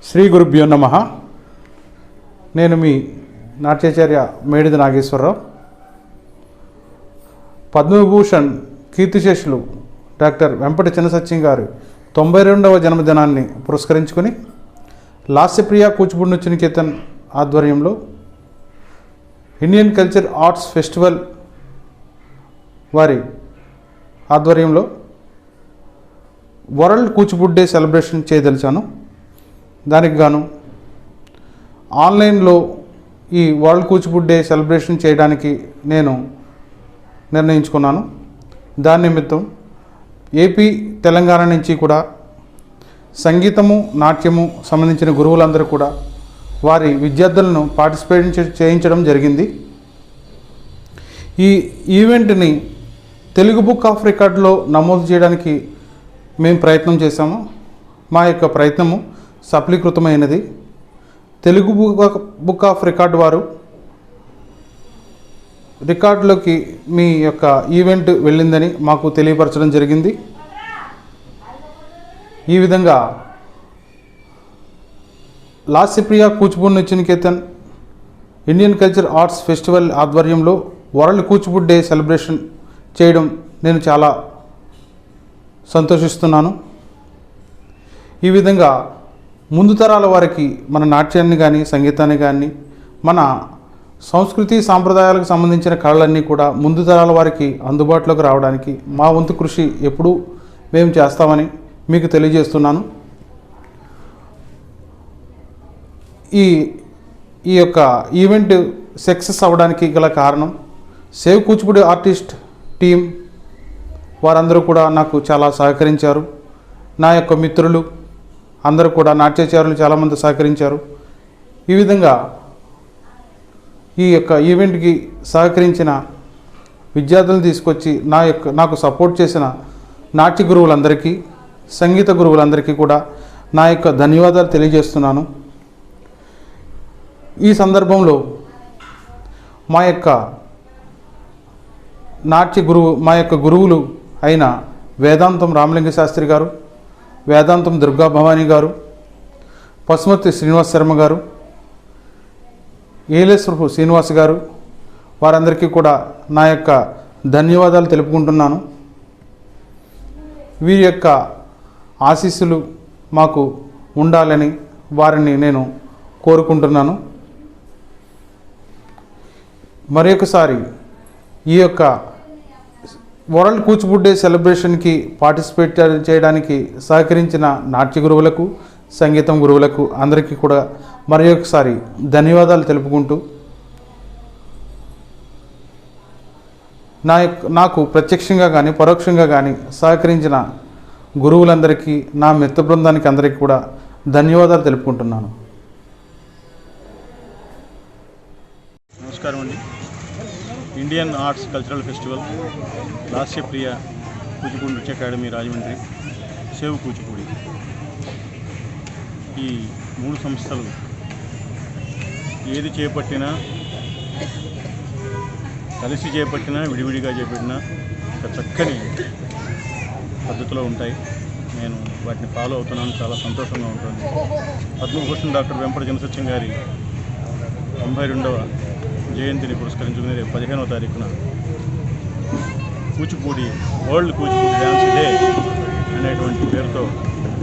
శ్రీ గురుభ్యో నమః. నేను మీ నాట్యాచార్య మేడిద నాగేశ్వరరావు. పద్మవిభూషణ్ కీర్తిశేషులు డాక్టర్ వెంపటి చిన్నసత్యం గారు 92వ జన్మదినాన్ని పురస్కరించుకొని లాస్యప్రియ కూచిపూడి నృత్య నికేతన్ ఆధ్వర్యంలో ఇండియన్ కల్చర్ ఆర్ట్స్ ఫెస్టివల్ వారి ఆధ్వర్యంలో వరల్డ్ కూచిపూడి డే సెలబ్రేషన్ చేయదలిచాను. దానికి గాను ఆన్లైన్లో ఈ వరల్డ్ కూచిపూడి డే సెలబ్రేషన్ చేయడానికి నేను నిర్ణయించుకున్నాను. దాని నిమిత్తం ఏపీ తెలంగాణ నుంచి కూడా సంగీతము నాట్యము సంబంధించిన గురువులందరూ కూడా వారి విద్యార్థులను పార్టిసిపేట్ చేయించడం జరిగింది. ఈ ఈవెంట్ని తెలుగు బుక్ ఆఫ్ రికార్డులో నమోదు చేయడానికి మేము ప్రయత్నం చేశాము. మా యొక్క ప్రయత్నము సఫలీకృతమైనది. తెలుగు బుక్ ఆఫ్ రికార్డు వారు రికార్డులోకి మీ యొక్క ఈవెంట్ వెళ్ళిందని మాకు తెలియపరచడం జరిగింది. ఈ విధంగా లాస్యప్రియ కూచిపూడి నృత్య Niketan Indian culture arts festival ఆధ్వర్యంలో వరల్డ్ కూచిపూడి డే సెలబ్రేషన్ చేయడం నేను చాలా సంతోషిస్తున్నాను. ఈ విధంగా ముందు తరాల వారికి మన నాట్యాన్ని కానీ సంగీతాన్ని కానీ మన సంస్కృతి సాంప్రదాయాలకు సంబంధించిన కళలన్నీ కూడా ముందు తరాల వారికి అందుబాటులోకి రావడానికి మా వంతు కృషి ఎప్పుడూ మేము చేస్తామని మీకు తెలియజేస్తున్నాను. ఈ యొక్క ఈవెంట్ సక్సెస్ అవ్వడానికి గల కారణం సేవ్ కూచిపూడి ఆర్టిస్ట్ టీం వారందరూ కూడా నాకు చాలా సహకరించారు. నా యొక్క మిత్రులు అందరూ కూడా నాట్యాచారులు చాలామంది సహకరించారు. ఈ విధంగా ఈ యొక్క ఈవెంట్కి సహకరించిన విద్యార్థులను తీసుకొచ్చి నాకు సపోర్ట్ చేసిన నాట్య గురువులందరికీ సంగీత గురువులందరికీ కూడా నా యొక్క ధన్యవాదాలు తెలియజేస్తున్నాను. ఈ సందర్భంలో మా యొక్క గురువులు అయిన వేదాంతం రామలింగ శాస్త్రి గారు, వేదాంతం దుర్గా భవానీ గారు, పసుమర్తి శ్రీనివాస్ శర్మ గారు, ఏలేశ్వరపు శ్రీనివాస్ గారు, వారందరికీ కూడా నా యొక్క ధన్యవాదాలు తెలుపుకుంటున్నాను. వీరి యొక్క ఆశీస్సులు మాకు ఉండాలని వారిని నేను కోరుకుంటున్నాను. మరొకసారి ఈ యొక్క వరల్డ్ కూచిపూడి డే సెలబ్రేషన్కి పార్టిసిపేట్ చేయడానికి సహకరించిన నాట్య గురువులకు సంగీతం గురువులకు అందరికీ కూడా మరొకసారి ధన్యవాదాలు తెలుపుకుంటూ నాకు ప్రత్యక్షంగా కానీ పరోక్షంగా కానీ సహకరించిన గురువులందరికీ నా మిత్ర బృందానికి అందరికీ కూడా ధన్యవాదాలు తెలుపుకుంటున్నాను. నమస్కారం అండి. Indian arts cultural festival, Lasyapriya Kuchipudi నృత్య అకాడమీ రాజమండ్రి, సేవ్ కూచిపూడి, ఈ 3 సంస్థలు ఏది చేపట్టినా కలిసి చేపట్టినా విడివిడిగా చేపట్టినా ఒక చక్కని పద్ధతిలో ఉంటాయి. నేను వాటిని ఫాలో అవుతున్నాను. చాలా సంతోషంగా ఉంటుంది. పద్మభూషణ్ డాక్టర్ వెంపటి చిన్నసత్యం గారి 92వ జయంతిని పురస్కరించుకుని రేపు 15వ తారీఖున Kuchipudi world Kuchipudi dance day అనేటువంటి పేరుతో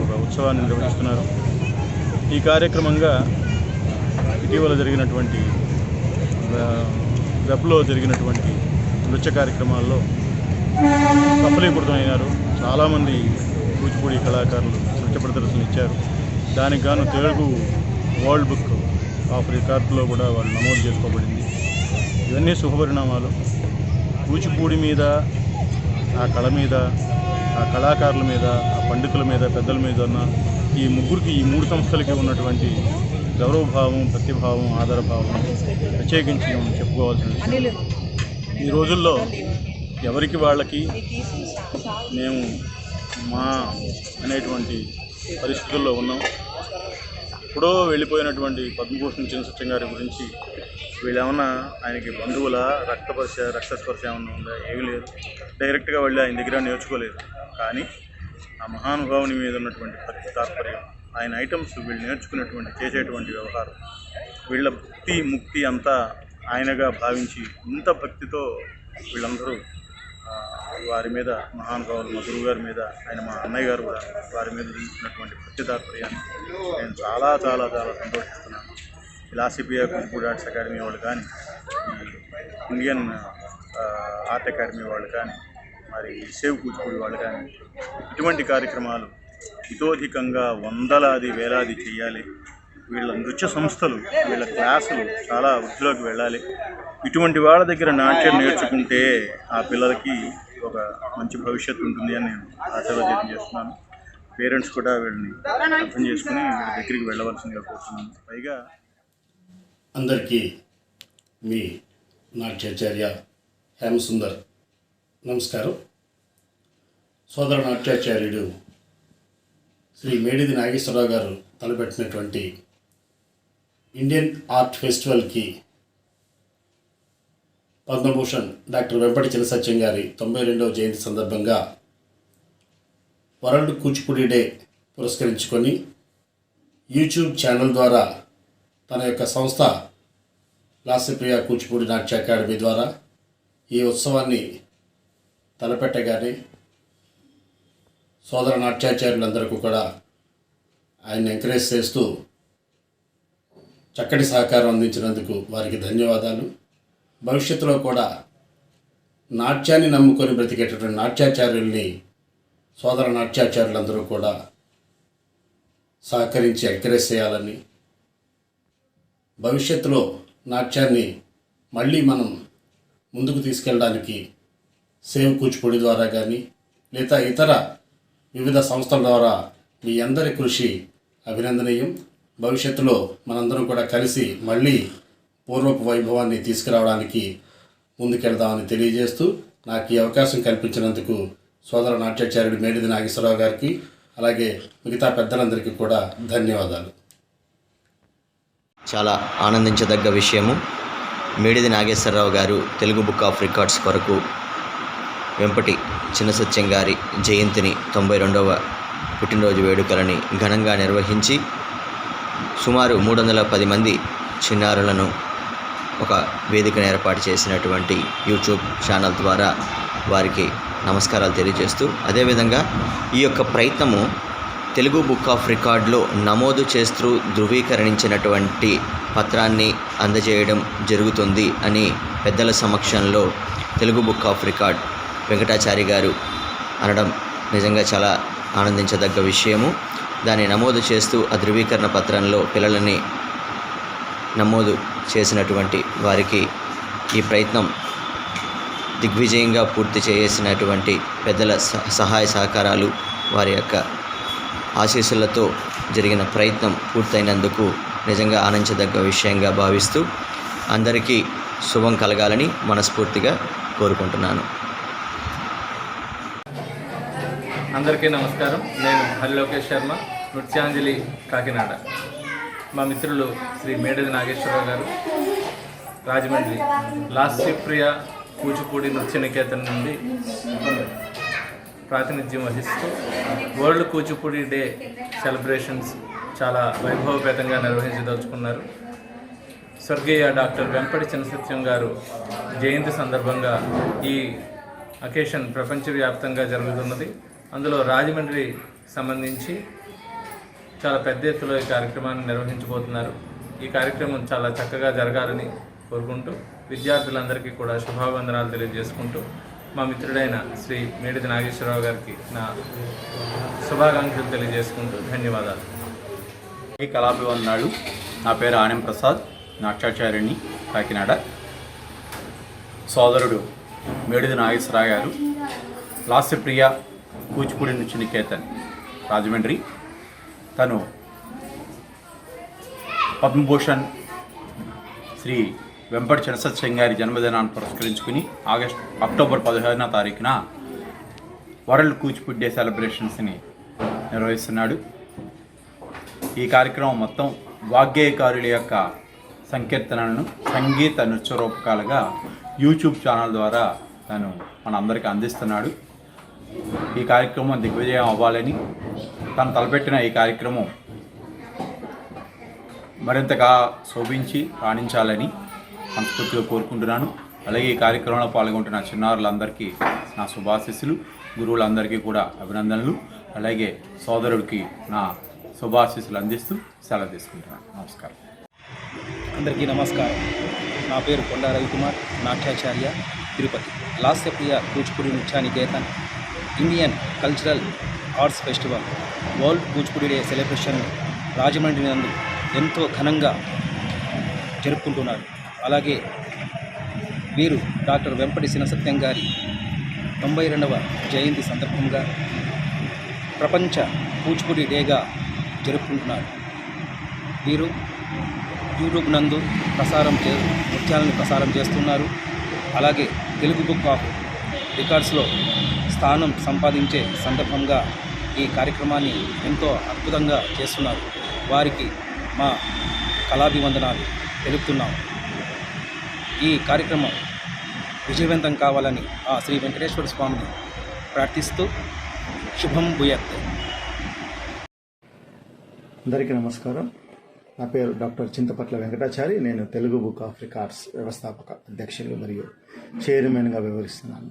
ఒక ఉత్సవాన్ని నిర్వహిస్తున్నారు. ఈ కార్యక్రమంగా ఇటీవల జరిగినటువంటి వెబ్లో జరిగినటువంటి నృత్య కార్యక్రమాల్లో సఫలీకృతమైనారు. చాలామంది కూచిపూడి కళాకారులు నృత్య ప్రదర్శనలు ఇచ్చారు. దానికి గాను తెలుగు వరల్డ్ బుక్ ఆఫ్ రికార్డులో కూడా వాళ్ళు నమోదు చేసుకోబడింది. ఇవన్నీ శుభపరిణామాలు. కూచిపూడి మీద, ఆ కళ మీద, ఆ కళాకారుల మీద, ఆ పండితుల మీద, పెద్దల మీద ఉన్న ఈ 3 సంస్థలకి ఉన్నటువంటి గౌరవభావం, ప్రతిభావం, ఆదరభావం ప్రత్యేకించి మనం చెప్పుకోవాల్సిన విషయం. ఈ రోజుల్లో ఎవరికి వాళ్ళకి మేము మా అనేటువంటి పరిస్థితుల్లో ఉన్నాం. ఎప్పుడో వెళ్ళిపోయినటువంటి పద్మభూషణ్ చిన్నసత్యం గారి గురించి వీళ్ళేమన్నా ఆయనకి బంధువుల రక్తస్పర్శ ఏమన్నా ఉందా? ఏమీ లేదు. డైరెక్ట్గా వెళ్ళి ఆయన దగ్గర నేర్చుకోలేదు. కానీ ఆ మహానుభావుని మీద ఉన్నటువంటి భక్తి తాత్పర్యం, ఆయన ఐటమ్స్ వీళ్ళు నేర్చుకునేటువంటి చేసేటువంటి వ్యవహారం, వీళ్ళ భక్తి ముక్తి అంతా ఆయనగా భావించి ఇంత భక్తితో వీళ్ళందరూ వారి మీద మహానుభావులు మా గురువు గారి మీద, ఆయన మా అన్నయ్య గారు కూడా వారి మీద చూపించినటువంటి భక్తి తాత్పర్యాన్ని నేను చాలా చాలా చాలా సంతోషిస్తున్నాను. ఫిలాసఫియా కూచిపూడి ఆర్ట్స్ అకాడమీ వాళ్ళు కానీ, ఇండియన్ ఆర్ట్ అకాడమీ వాళ్ళు కానీ, మరి సేవ్ కూచిపూడి వాళ్ళు కానీ ఇటువంటి కార్యక్రమాలు ఇతోధికంగా వందలాది వేలాది చేయాలి. వీళ్ళ నృత్య సంస్థలు, వీళ్ళ క్లాసులు చాలా వృద్ధిలోకి వెళ్ళాలి. ఇటువంటి వాళ్ళ దగ్గర నాట్యం నేర్చుకుంటే ఆ పిల్లలకి ఒక మంచి భవిష్యత్తు ఉంటుంది అని నేను ఆశావాదం చేస్తున్నాను. పేరెంట్స్ కూడా వీళ్ళని అర్థం చేసుకుని వీళ్ళ దగ్గరికి వెళ్ళవలసిందిగా కోరుతున్నాను. పైగా అందరికీ మీ నాట్యాచార్య హేమసుందర్ నమస్కారం. సోదర నాట్యాచార్యుడు శ్రీ మేడిది నాగేశ్వరరావు గారు తలపెట్టినటువంటి ఇండియన్ ఆర్ట్ ఫెస్టివల్కి పద్మభూషణ్ డాక్టర్ వెంపటి చినసత్యం గారి 92వ జయంతి సందర్భంగా వరల్డ్ కూచిపూడి డే పురస్కరించుకొని యూట్యూబ్ ఛానల్ ద్వారా తన యొక్క సంస్థ లాస్యప్రియ కూచిపూడి నాట్య అకాడమీ ద్వారా ఈ ఉత్సవాన్ని తలపెట్టగానే సోదర నాట్యాచార్యులందరికీ కూడా ఆయన ఎంకరేజ్ చేస్తూ చక్కటి సహకారం అందించినందుకు వారికి ధన్యవాదాలు. భవిష్యత్తులో కూడా నాట్యాన్ని నమ్ముకొని బ్రతికేటటువంటి నాట్యాచార్యుల్ని సోదర నాట్యాచార్యులందరూ కూడా సహకరించి ఎంకరేజ్ చేయాలని, భవిష్యత్తులో నాట్యాన్ని మళ్ళీ మనం ముందుకు తీసుకెళ్ళడానికి సేవ్ కూచిపూడి ద్వారా కానీ లేదా ఇతర వివిధ సంస్థల ద్వారా మీ అందరి కృషి అభినందనీయం. భవిష్యత్తులో మనందరం కూడా కలిసి మళ్ళీ పూర్వపు వైభవాన్ని తీసుకురావడానికి ముందుకెళ్దామని తెలియజేస్తూ నాకు ఈ అవకాశం కల్పించినందుకు సోదర నాట్యాచార్యుడు మేడిది నాగేశ్వరరావు గారికి అలాగే మిగతా పెద్దలందరికీ కూడా ధన్యవాదాలు. చాలా ఆనందించదగ్గ విషయము. మేడిది నాగేశ్వరరావు గారు తెలుగు బుక్ ఆఫ్ రికార్డ్స్ కొరకు వెంపటి చినసత్యం గారి జయంతిని 92వ పుట్టినరోజు వేడుకలని ఘనంగా నిర్వహించి సుమారు 310 మంది చిన్నారులను ఒక వేదికను ఏర్పాటు చేసినటువంటి యూట్యూబ్ ఛానల్ ద్వారా వారికి నమస్కారాలు తెలియజేస్తూ, అదేవిధంగా ఈ యొక్క ప్రయత్నము తెలుగు బుక్ ఆఫ్ రికార్డులో నమోదు చేస్తూ ధృవీకరించినటువంటి పత్రాన్ని అందజేయడం జరుగుతుంది అని పెద్దల సమక్షంలో Telugu book of record Venkatachari గారు అనడం నిజంగా చాలా ఆనందించదగ్గ విషయము. దాన్ని నమోదు చేస్తూ ఆ ధృవీకరణ పత్రంలో పిల్లలని నమోదు చేసినటువంటి వారికి ఈ ప్రయత్నం దిగ్విజయంగా పూర్తి చేసినటువంటి పెద్దల సహాయ సహకారాలు, వారి యొక్క ఆశీస్సులతో జరిగిన ప్రయత్నం పూర్తయినందుకు నిజంగా ఆనందించదగ్గ విషయంగా భావిస్తూ అందరికీ శుభం కలగాలని మనస్ఫూర్తిగా కోరుకుంటున్నాను. అందరికీ నమస్కారం. నేను హరిలోకేష్ శర్మ, నృత్యాంజలి, కాకినాడ. మా మిత్రులు శ్రీ మేడిది నాగేశ్వరరావు గారు రాజమండ్రి లాస్యప్రియ కూచిపూడి నృత్య నికేతన్ నుండి ప్రాతినిధ్యం వహిస్తూ వరల్డ్ కూచిపూడి డే సెలబ్రేషన్స్ చాలా వైభవపేతంగా నిర్వహించదలుచుకున్నారు. స్వర్గీయ డాక్టర్ వెంపటి చినసత్యం గారు జయంతి సందర్భంగా ఈ అకేషన్ ప్రపంచవ్యాప్తంగా జరుగుతున్నది. అందులో రాజమండ్రి సంబంధించి చాలా పెద్ద ఎత్తులో ఈ కార్యక్రమాన్ని నిర్వహించబోతున్నారు. ఈ కార్యక్రమం చాలా చక్కగా జరగాలని కోరుకుంటూ విద్యార్థులందరికీ కూడా శుభావందనాలు తెలియజేసుకుంటూ మా మిత్రుడైన శ్రీ మేడిది నాగేశ్వరరావు గారికి నా శుభాకాంక్షలు తెలియజేసుకుంటూ ధన్యవాదాలు. కళాభివందనాలు. నా పేరు ఆనం ప్రసాద్, నాట్యాచార్యుని, కాకినాడ. సోదరుడు మేడిది నాగేశ్వరరావు గారు లాస్యప్రియ కూచిపూడి నృత్య నికేతన్ రాజమండ్రి. తను పద్మభూషణ్ శ్రీ వెంపటి చినసత్యం గారి జన్మదినాన్ని పురస్కరించుకుని అక్టోబర్ 15వ తారీఖున వరల్డ్ కూచిపూడి డే సెలబ్రేషన్స్ని నిర్వహిస్తున్నాడు. ఈ కార్యక్రమం మొత్తం వాగ్గేయకారుల యొక్క సంకీర్తనలను సంగీత నృత్య రూపకాలుగా యూట్యూబ్ ఛానల్ ద్వారా తను మనందరికీ అందిస్తున్నాడు. ఈ కార్యక్రమం దిగ్విజయం అవ్వాలని తను తలపెట్టిన ఈ కార్యక్రమం మరింతగా శోభించి రాణించాలని మనస్ఫూర్తిగా కోరుకుంటున్నాను. అలాగే ఈ కార్యక్రమంలో పాల్గొంటున్న చిన్నారులందరికీ నా శుభాశీస్సులు, గురువులందరికీ కూడా అభినందనలు, అలాగే సోదరుడికి నా శుభాశీస్సులు అందిస్తూ సెలవు తీసుకుంటున్నాను. నమస్కారం. అందరికీ నమస్కారం. నా పేరు కొండా రవికుమార్, నాట్యాచార్య, Tirupati. Lasyapriya Kuchipudi Nrityaniketan Indian cultural arts festival world Kuchipudi day celebration Rajahmundry నందు ఎంతో ఘనంగా జరుపుకుంటున్నారు. అలాగే వీరు డాక్టర్ వెంపటి చినసత్యం గారి 92వ జయంతి సందర్భంగా ప్రపంచ కూచిపూడి డేగా జరుపుకుంటున్నారు. వీరు యూట్యూబ్ నందు నృత్యాలను ప్రసారం చేస్తున్నారు. అలాగే తెలుగు బుక్ ఆఫ్ రికార్డ్స్లో స్థానం సంపాదించే సందర్భంగా ఈ కార్యక్రమాన్ని ఎంతో అద్భుతంగా చేస్తున్నారు. వారికి మా కళాభివందనాలు తెలుపుతున్నాం. ఈ కార్యక్రమం విజయవంతం కావాలని ఆ శ్రీ వెంకటేశ్వర స్వామిని ప్రార్థిస్తూ శుభం భూయత్. అందరికీ నమస్కారం. నా పేరు డాక్టర్ చింతపట్ల వెంకటాచారి. నేను తెలుగు బుక్ ఆఫ్ రికార్డ్స్ వ్యవస్థాపక అధ్యక్షులు మరియు చైర్మన్గా వ్యవహరిస్తున్నాను.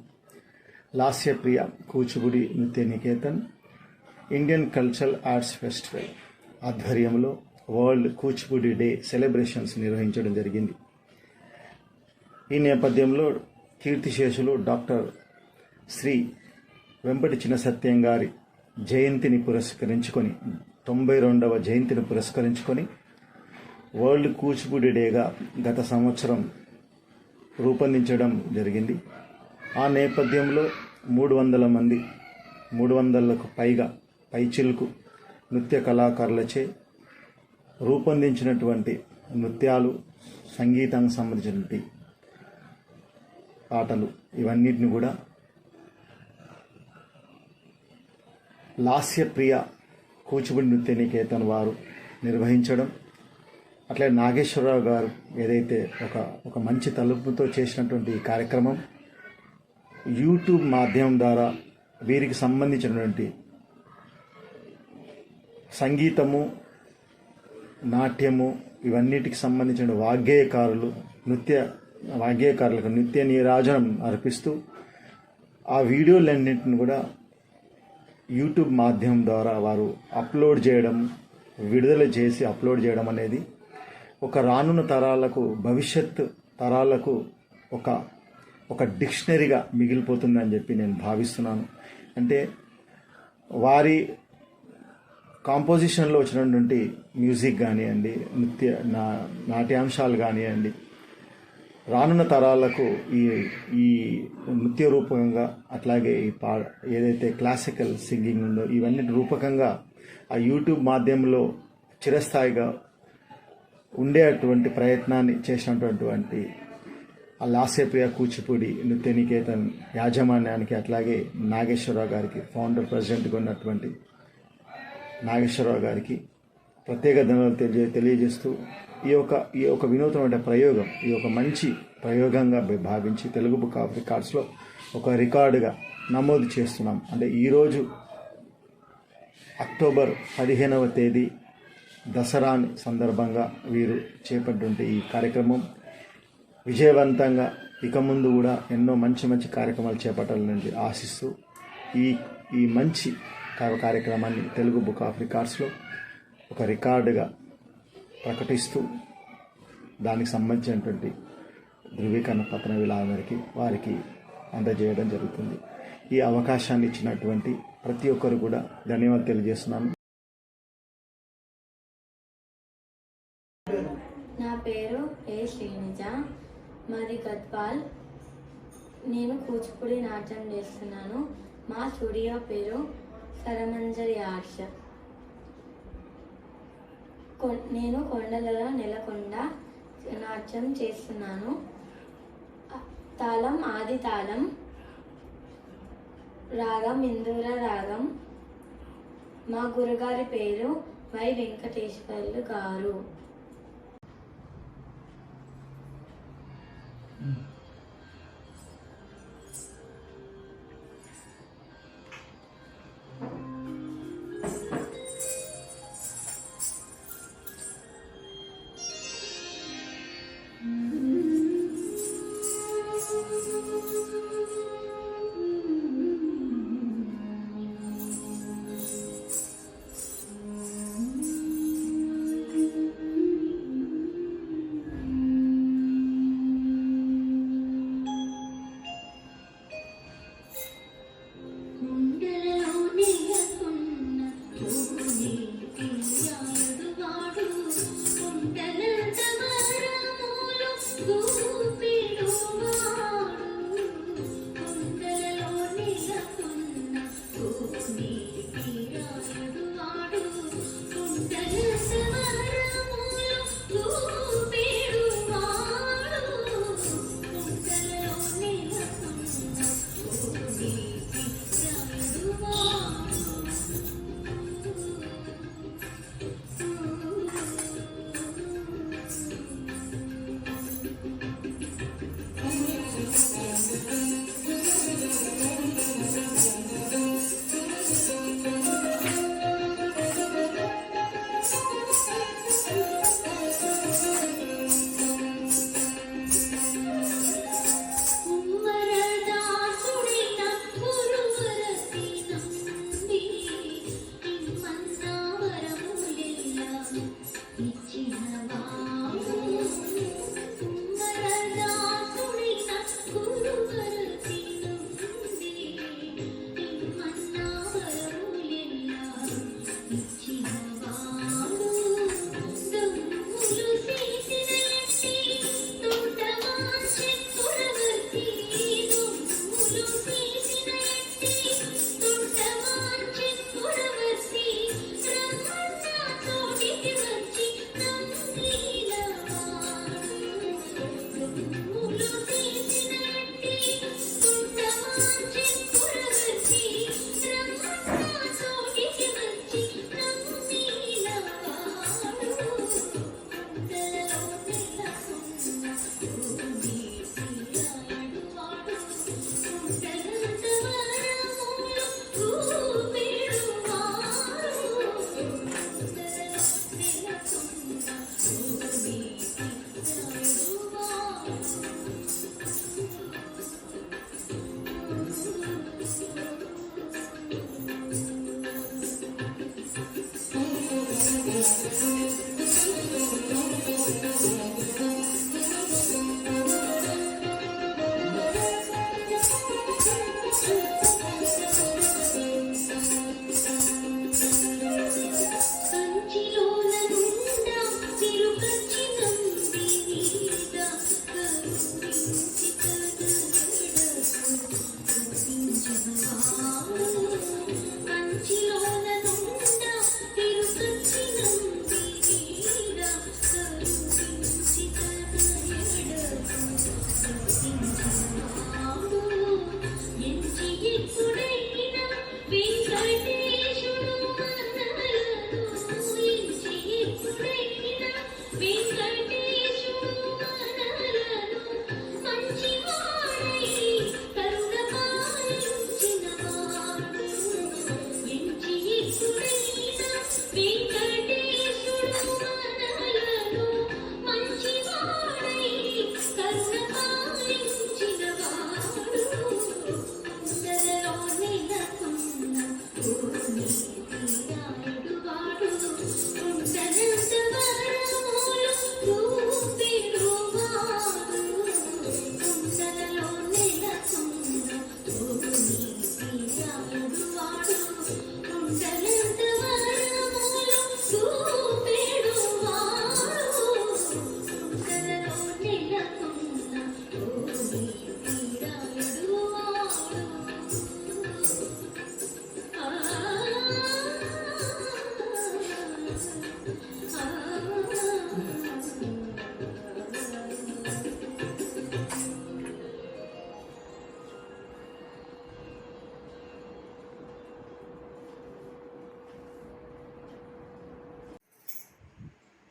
లాస్యప్రియ కూచిపూడి నృత్య Niketan Indian cultural arts festival ఆధ్వర్యంలో వరల్డ్ కూచిపూడి డే సెలబ్రేషన్స్ నిర్వహించడం జరిగింది. ఈ నేపథ్యంలో కీర్తిశేషులు డాక్టర్ శ్రీ వెంపటి చినసత్యం గారి జయంతిని పురస్కరించుకొని 92వ జయంతిని పురస్కరించుకొని వరల్డ్ కూచిపూడి డేగా గత సంవత్సరం రూపొందించడం జరిగింది. ఆ నేపథ్యంలో 300లకు పైచిలుకు నృత్య కళాకారులచే రూపొందించినటువంటి నృత్యాలు, సంగీతానికి సంబంధించినటువంటి పాటలు ఇవన్నిటిని కూడా లాస్యప్రియ కూచిపూడి నృత్య నికేతన్ వారు నిర్వహించడం, అట్లే నాగేశ్వరరావు గారు ఏదైతే ఒక మంచి తలుపుతో చేసినటువంటి ఈ కార్యక్రమం యూట్యూబ్ మాధ్యమం ద్వారా వీరికి సంబంధించినటువంటి సంగీతము, నాట్యము ఇవన్నిటికి సంబంధించిన వాగ్గేయకారులకు నృత్య నీరాజనం అర్పిస్తూ ఆ వీడియోలన్నింటిని కూడా యూట్యూబ్ మాధ్యమం ద్వారా వారు అప్లోడ్ చేయడం, విడుదల చేసి అప్లోడ్ చేయడం అనేది ఒక రానున్న తరాలకు, భవిష్యత్ తరాలకు ఒక డిక్షనరీగా మిగిలిపోతుందని చెప్పి నేను భావిస్తున్నాను. అంటే వారి కాంపోజిషన్లో వచ్చినటువంటి మ్యూజిక్ కానివ్వండి, నాట్యాంశాలు కానివ్వండి, రానున్న తరాలకు ఈ నృత్య రూపకంగా, అట్లాగే ఏదైతే క్లాసికల్ సింగింగ్ ఉందో ఇవన్నీ రూపకంగా ఆ యూట్యూబ్ మాధ్యమంలో చిరస్థాయిగా ఉండేటువంటి ప్రయత్నాన్ని చేసినటువంటి ఆ లాస్యప్రియ కూచిపూడి నృత్య నికేతన్ యాజమాన్యానికి, అట్లాగే నాగేశ్వరరావు గారికి, ఫౌండర్ ప్రెసిడెంట్గా ఉన్నటువంటి నాగేశ్వరరావు గారికి ప్రత్యేక ధన్యవాదాలు తెలియజేస్తూ ఈ యొక్క వినూత్నమైన ప్రయోగం, ఈ యొక్క మంచి ప్రయోగంగా భావించి తెలుగు బుక్ ఆఫ్ రికార్డ్స్లో ఒక రికార్డుగా నమోదు చేస్తున్నాం. అంటే ఈరోజు అక్టోబర్ 15వ తేదీ దసరా సందర్భంగా వీరు చేపట్టినటువంటి ఈ కార్యక్రమం విజయవంతంగా ఇక ముందు కూడా ఎన్నో మంచి కార్యక్రమాలు చేపట్టాలని ఆశిస్తూ ఈ మంచి కార్యక్రమాన్ని తెలుగు బుక్ ఆఫ్ రికార్డ్స్లో ఒక రికార్డుగా ప్రకటిస్తూ దానికి సంబంధించినటువంటి ధృవీకరణ పత్రం వీళ్ళందరికీ వారికి అందజేయడం జరుగుతుంది. ఈ అవకాశాన్ని ఇచ్చినటువంటి ప్రతి ఒక్కరు కూడా ధన్యవాదాలు తెలియజేస్తున్నాను. నా పేరు ఏ శ్రీనిజ, మాది గద్వాల్. నేను కూచిపూడి నాట్యం చేస్తున్నాను. మా స్టూడియో పేరు సరమంజరి ఆర్ట్స్. నేను కొండలలో నెలకొండ నాట్యం చేస్తున్నాను. తాళం ఆది తాళం, రాగం ఇందూర రాగం. మా గురుగారి పేరు వై వెంకటేశ్వర్లు గారు.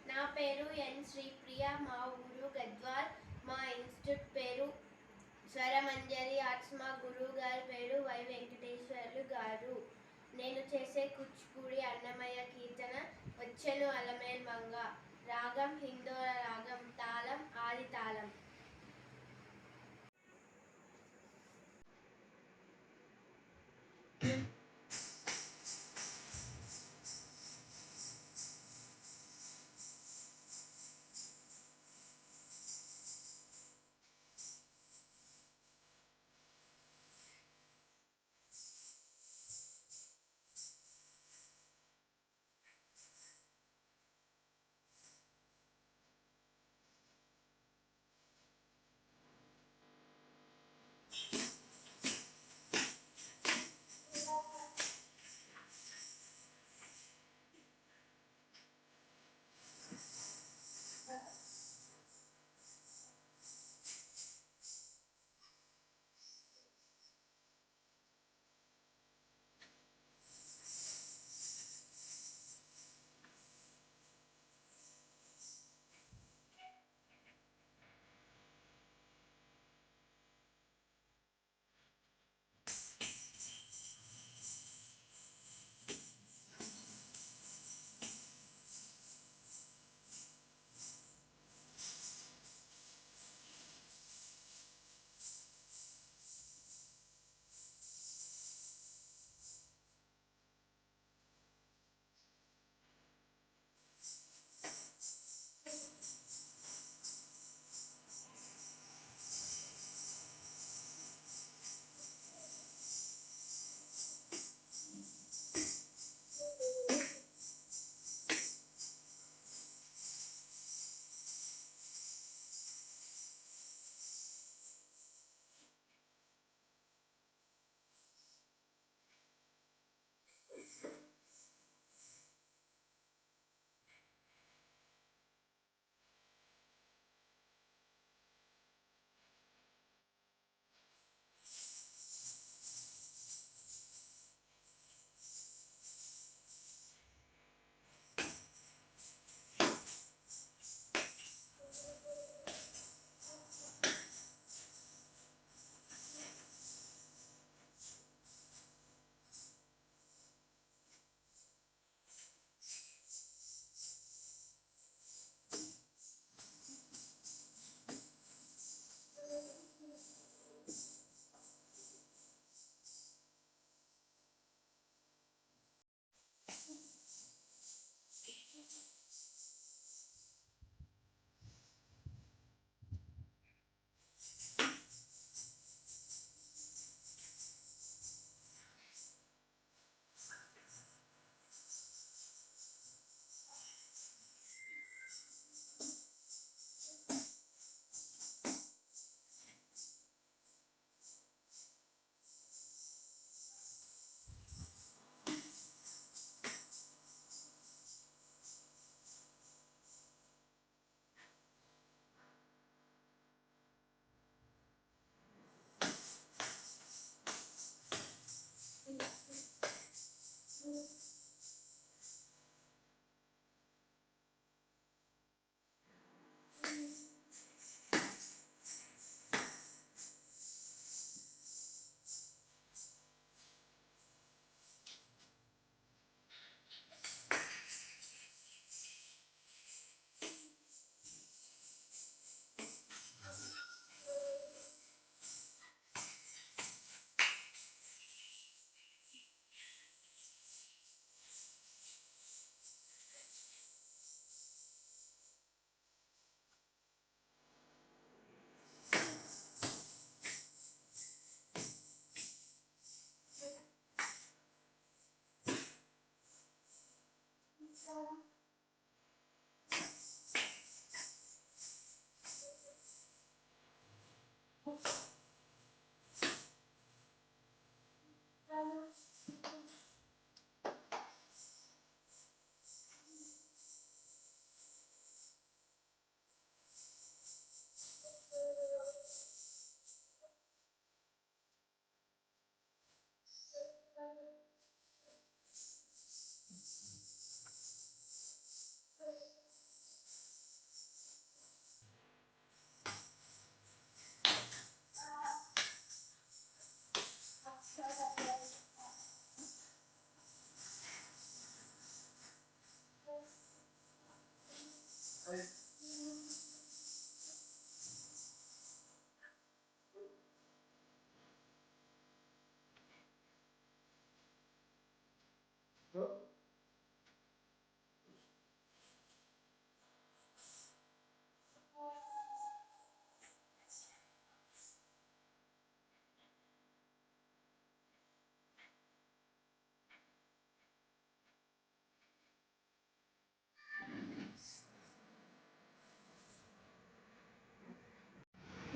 నా పేరు ఎన్ శ్రీప్రియ, మా ఊరు గద్వాల్. మా ఇన్స్టిట్యూట్ పేరు స్వరమంజరి ఆర్ట్స్. మా గురువు గారి పేరు వై వెంకటేశ్వర్లు గారు. నేను చేసే కూచిపూడి అన్నమయ్య కీర్తన వచ్చెను అలమేల్ మంగ. రాగం హిందోళ రాగం, తాళం ఆది తాళం.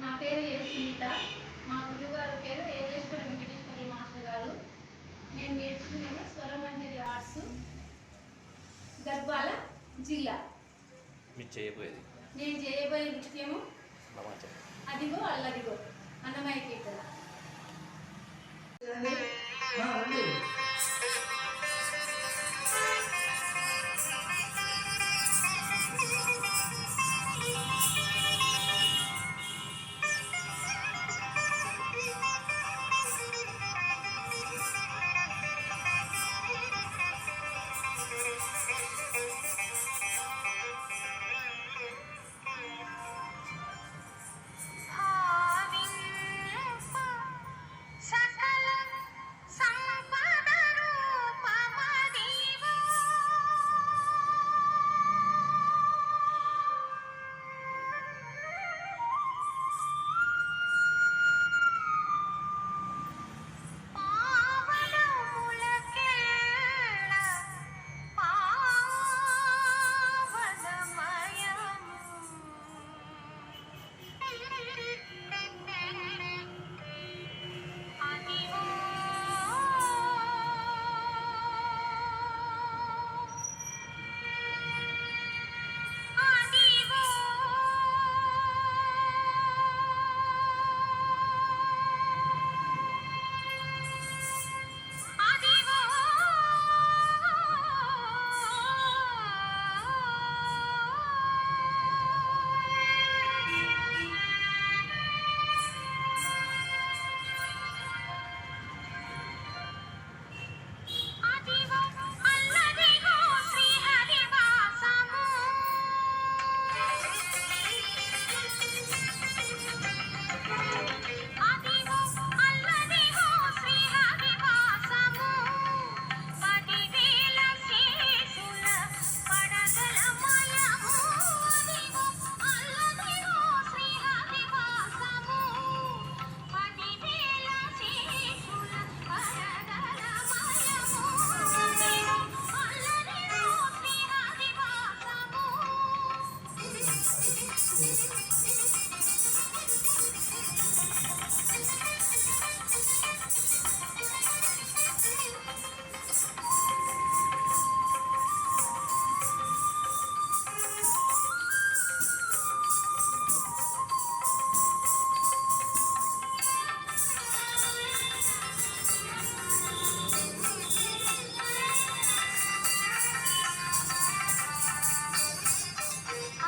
నా పేరు ఏ సునీత. మా గురుగారు పేరు ఏజేశ్వర వెంకటేశ్వరి మాస్టర్ గారు. నేను నేర్చుకునేది స్వరమంజరి ఆర్ట్స్, గద్వాల జిల్లా. నేను చేయబోయే నృత్యము అదిగో అల్లదిగో అన్నమయ్య కీర్తన.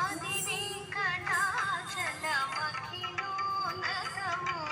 అది వెంకటాచలమఖిలోన్నతము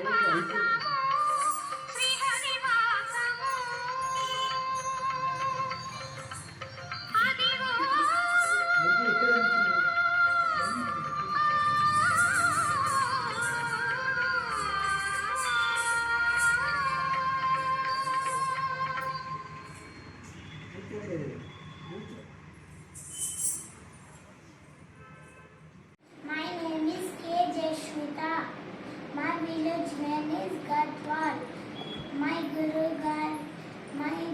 My name is K. Jeshwita. My village name is Gatwal. My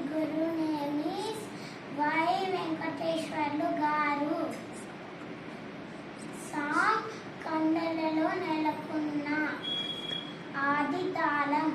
guru name is Y. Venkateshwarlu Garu. Song Kandaలలో నెలకొన్న ఆది తాళం.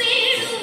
పేడు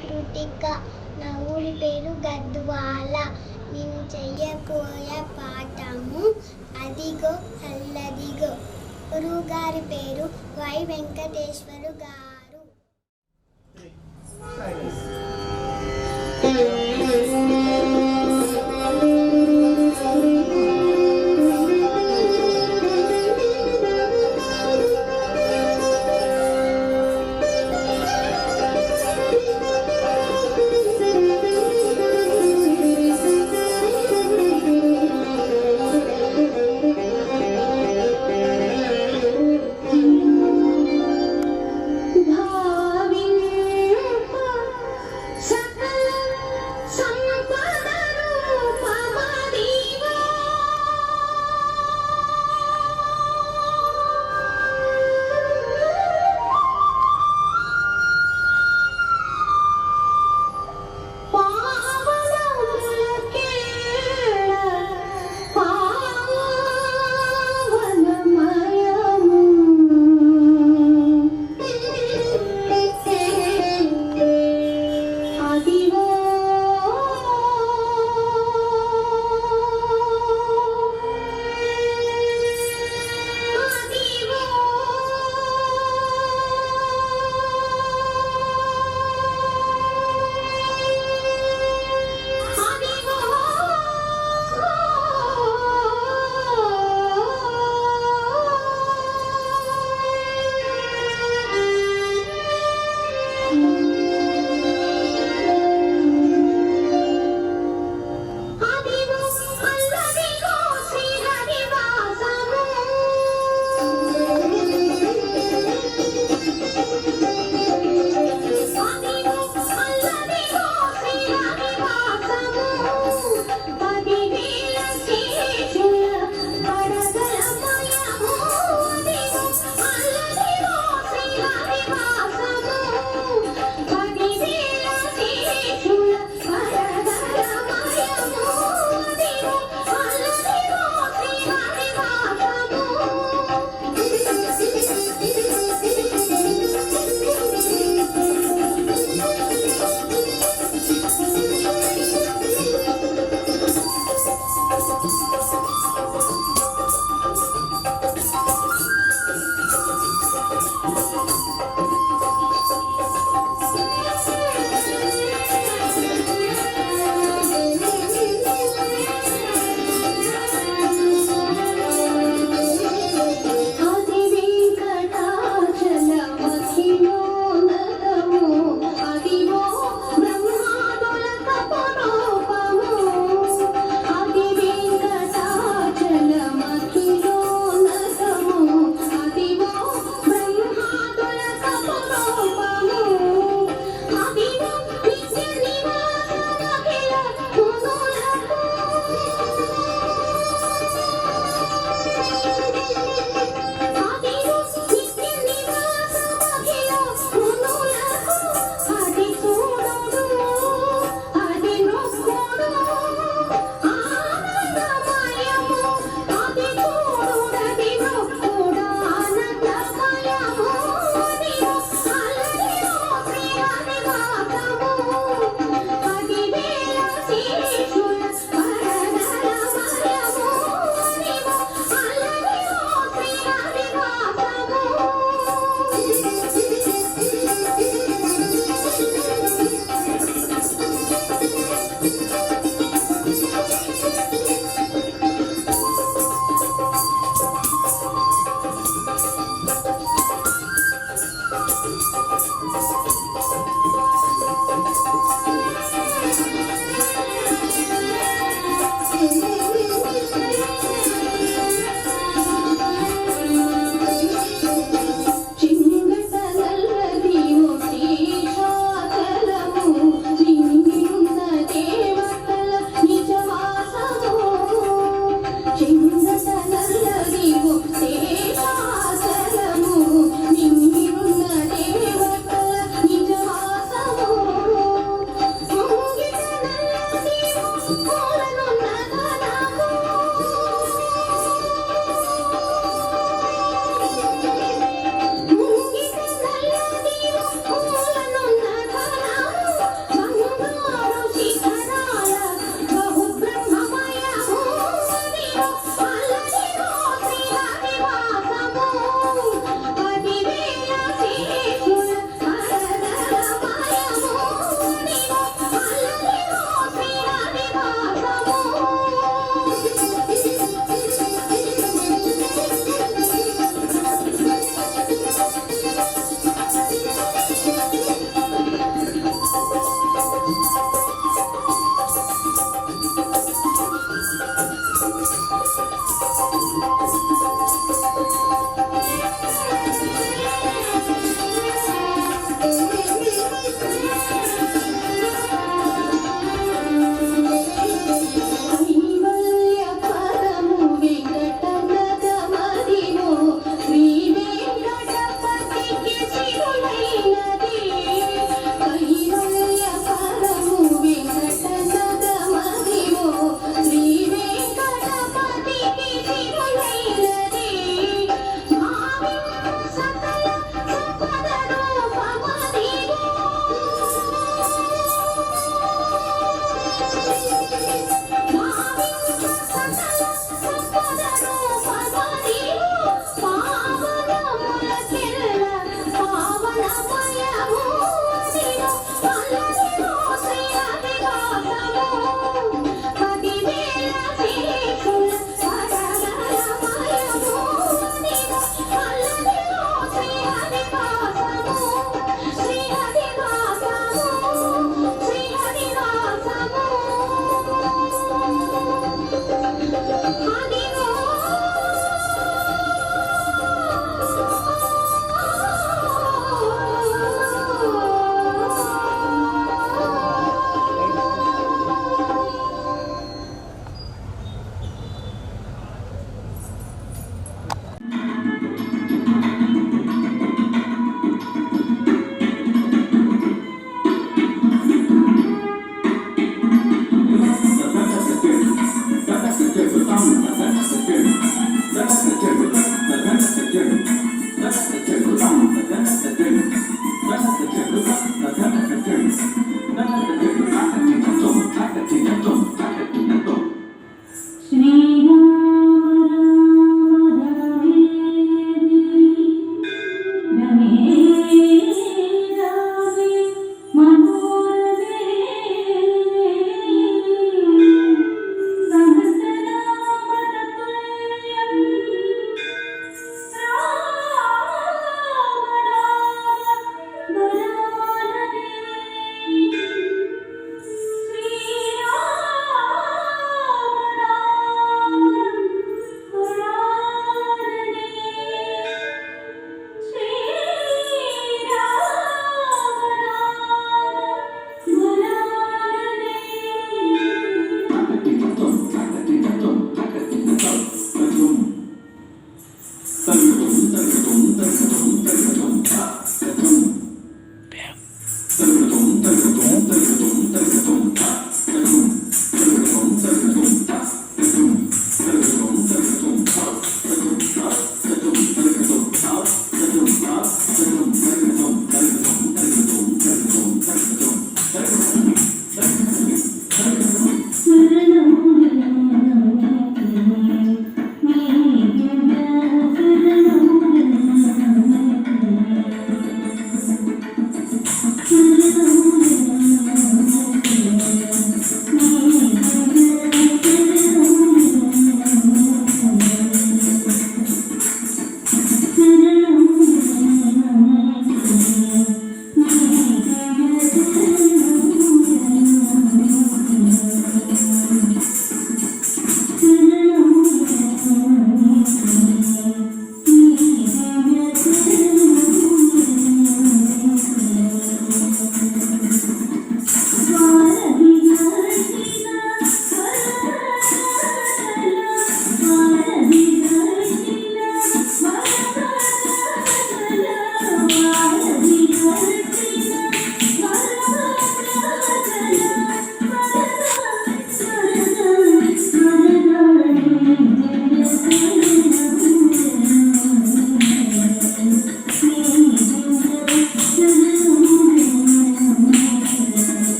కృతిక, నా ఊరి పేరు గద్వాల. నేను చెయ్యబోయే పాఠము అదిగో అల్లదిగో. గురువుగారి పేరు వై వెంకటేశ్వరు గారు.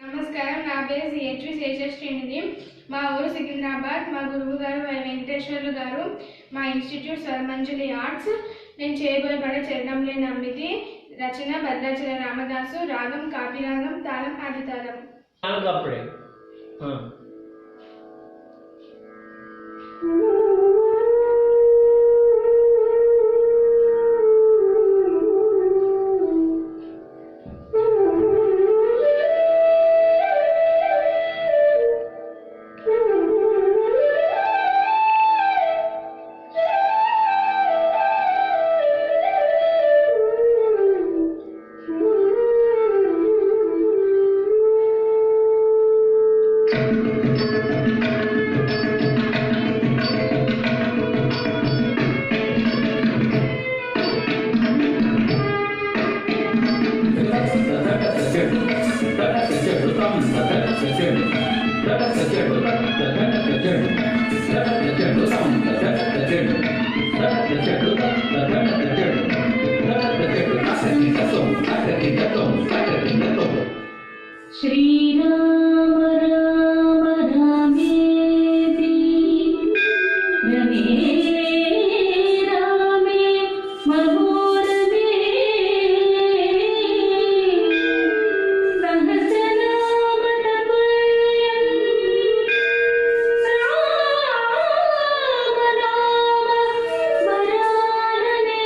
నమస్కారం, నా పేరు సిహెచ్వి శేషశ్రీనిధి. మా ఊరు సికింద్రాబాద్. మా గురువు గారు వై వెంకటేశ్వర్లు గారు. మా ఇన్స్టిట్యూట్ స్వరమంజలి ఆర్ట్స్. నేను చేయబోయే పాట చరణంలే నమ్మితి. రచన భద్రాచల రామదాసు. రాగం కాపిరాగం, తాళం ఆదితాళం. శ్రీరామ రామ రామేతి రమే రామే మనోరమే సహస్రనామ తతుల్యం రామ నామ వరాననే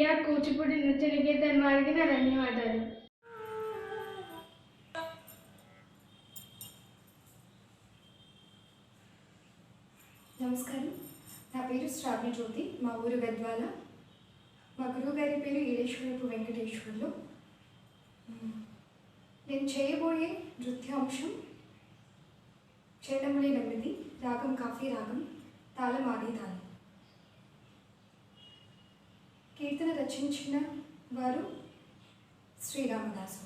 ప్రియ కూచిపూడి నృత్య నికేతన్ వారికి నా ధన్యవాదాలు. నమస్కారం, నా పేరు శ్రావ్య జ్యోతి, మా ఊరు గద్వాల. మా గురువు గారి పేరు ఈరేశ్వరపు వెంకటేశ్వర్లు. నేను చేయబోయే నృత్యాంశం చేయడంలో నెమ్మది, రాగం కాఫీ రాగం, తాళం ఆది తాళం. కీర్తన రచించిన వారు శ్రీరామదాసు.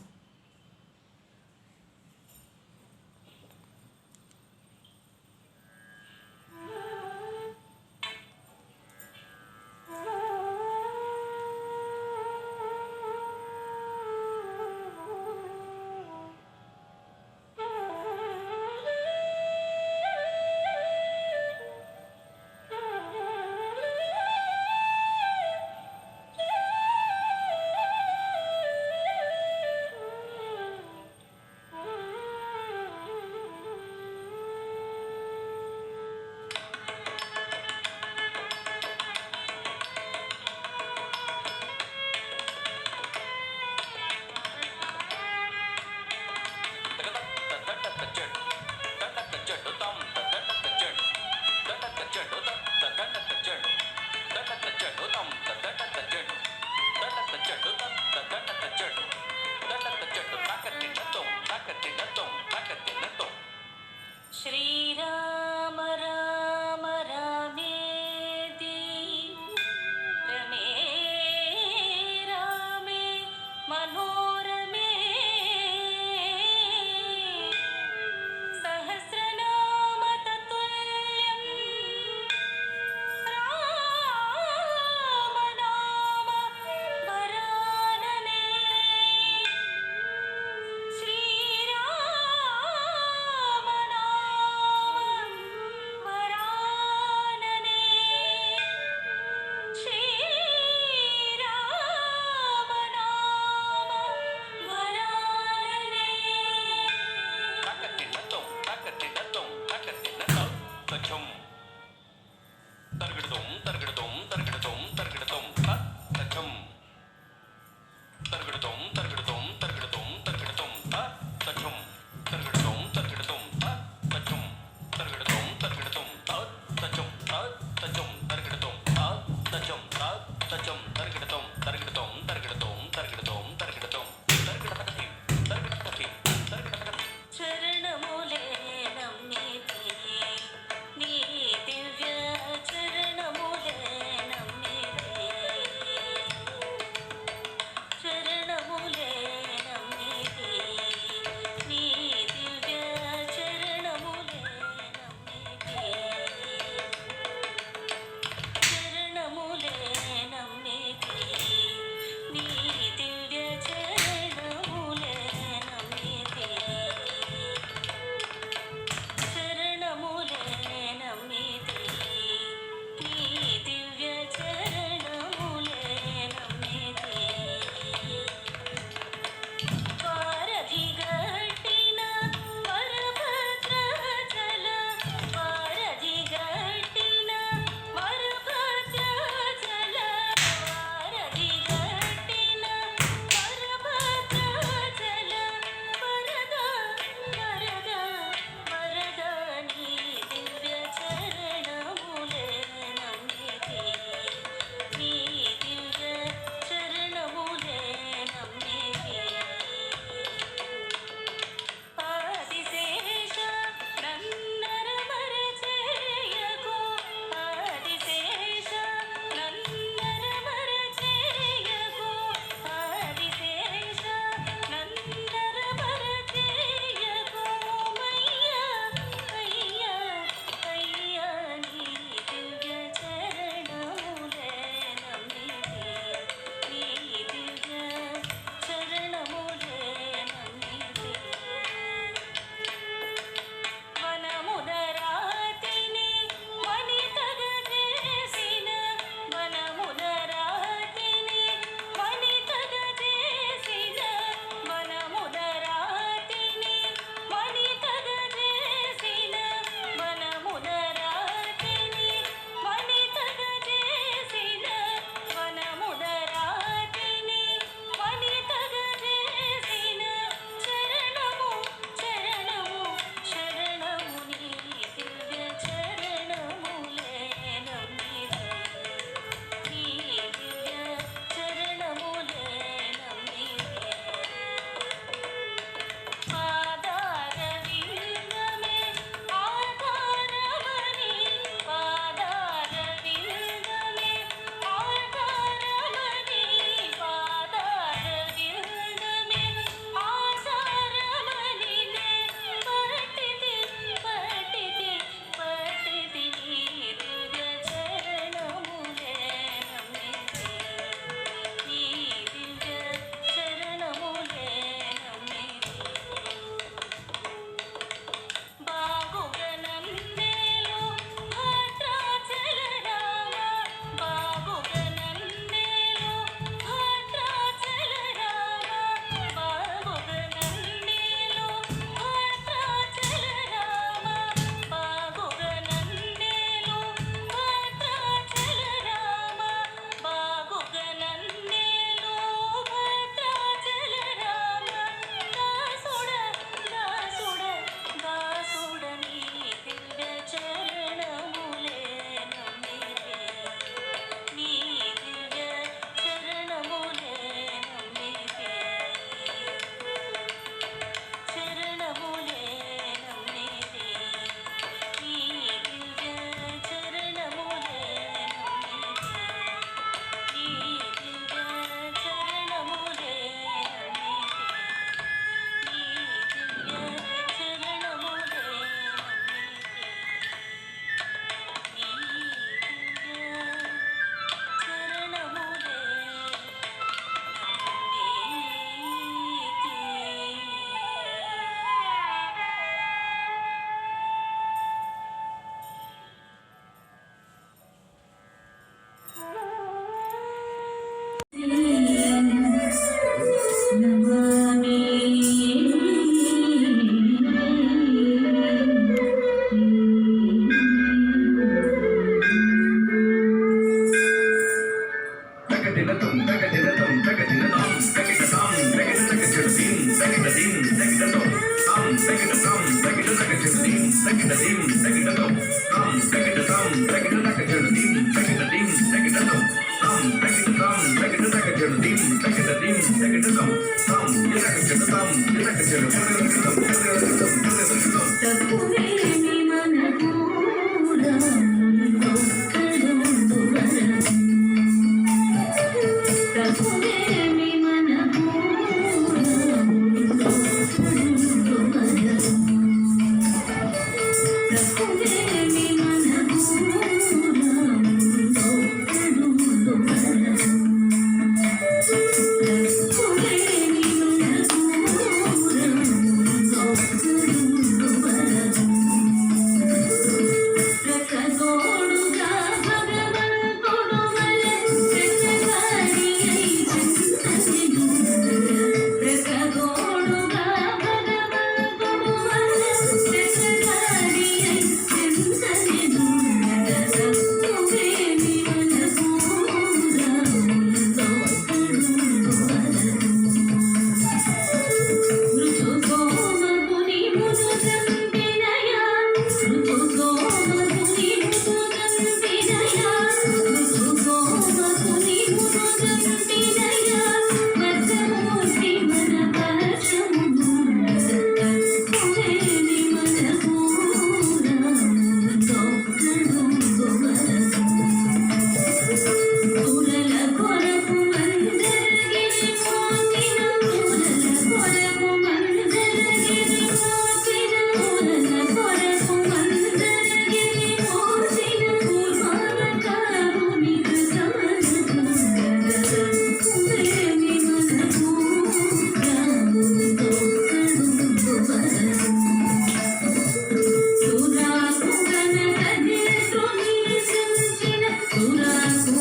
సురాకు